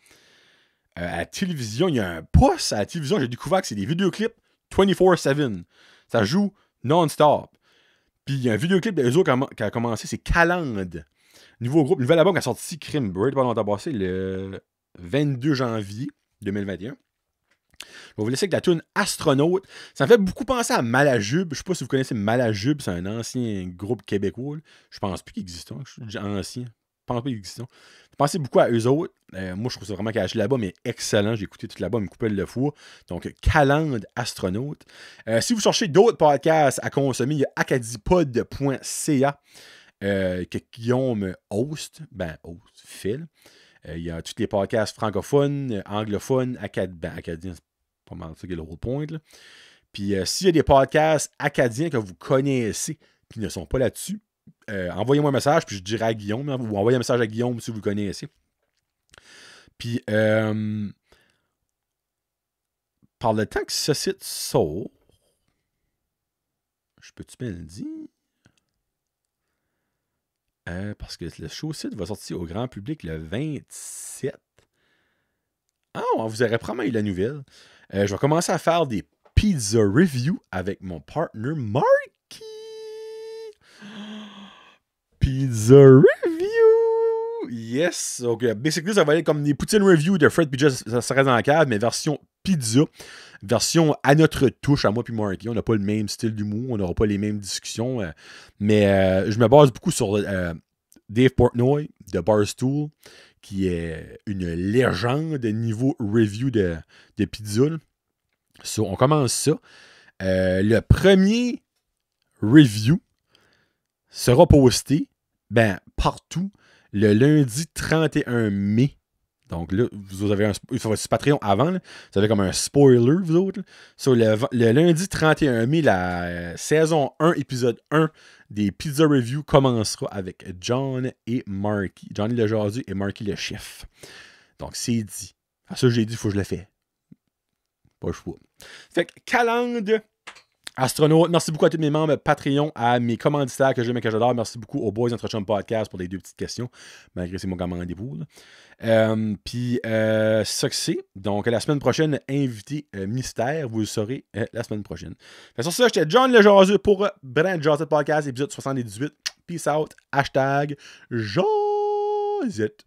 À la télévision, il y a un poste à la télévision, j'ai découvert que c'est des vidéoclips 24/7. Ça joue non-stop. Puis il y a un vidéoclip d'eux autres qui a commencé, c'est Calande. Nouveau groupe, nouvel album qui a sorti Crime Bird, pas longtemps passé, le 22 janvier 2021. Je vais vous laisser avec la tune Astronaute. Ça me fait beaucoup penser à Malajube. Je sais pas si vous connaissez Malajube, c'est un ancien groupe québécois. Là. Je pense plus qu'il existe. Je suis ancien. Je pense pas qu'il existe. Je pensais beaucoup à eux autres. Moi, je trouve ça vraiment caché là-bas, mais excellent. J'ai écouté tout là-bas une couple de fois. Donc, Calande Astronaute. Si vous cherchez d'autres podcasts à consommer, il y a acadipod.ca que Guillaume host. Fait. Il y a tous les podcasts francophones, anglophones, acadiens. C'est pas mal ça qui est le whole point. Là. Puis, s'il y a des podcasts acadiens que vous connaissez qui ne sont pas là-dessus, envoyez-moi un message, puis je dirai à Guillaume, ou envoyez un message à Guillaume si vous le connaissez. Puis, par le temps que ce site sort, je peux-tu bien le dire? Parce que le show site va sortir au grand public le 27. Ah, on vous aurait probablement eu la nouvelle. Je vais commencer à faire des pizza reviews avec mon partner Marky. Pizza review! Yes! Donc, basically, ça va être comme des poutines review de Fred Pizza, ça reste dans la cave, mais version pizza. Version à notre touche, à moi puis Marky. On n'a pas le même style d'humour, on n'aura pas les mêmes discussions. Mais je me base beaucoup sur Dave Portnoy de Barstool, qui est une légende niveau review de pizza. So, on commence ça. Le premier review sera posté partout le lundi 31 mai. Donc là, vous avez il faut votre Patreon avant. Là. Vous avez comme un spoiler, vous autres. So, le lundi 31 mai, la saison 1, épisode 1 des Pizza Review commencera avec John et Marky. Johnny le jasu et Marky le chef. Donc, c'est dit. À ça, j'ai dit, il faut que je le fasse. Pas le choix. Fait que, Calende, Astronaute, merci beaucoup à tous mes membres Patreon, à mes commanditaires que j'aime et que j'adore. Merci beaucoup aux Boys Entre Chum Podcast pour les 2 petites questions, malgré c'est mon commandé pour. Puis, ça que c'est. Donc, la semaine prochaine, invité mystère, vous le saurez la semaine prochaine. Fait sur ça, j'étais John le Jaseux pour Brand Jazz Podcast, épisode 78. Peace out. #Jazette.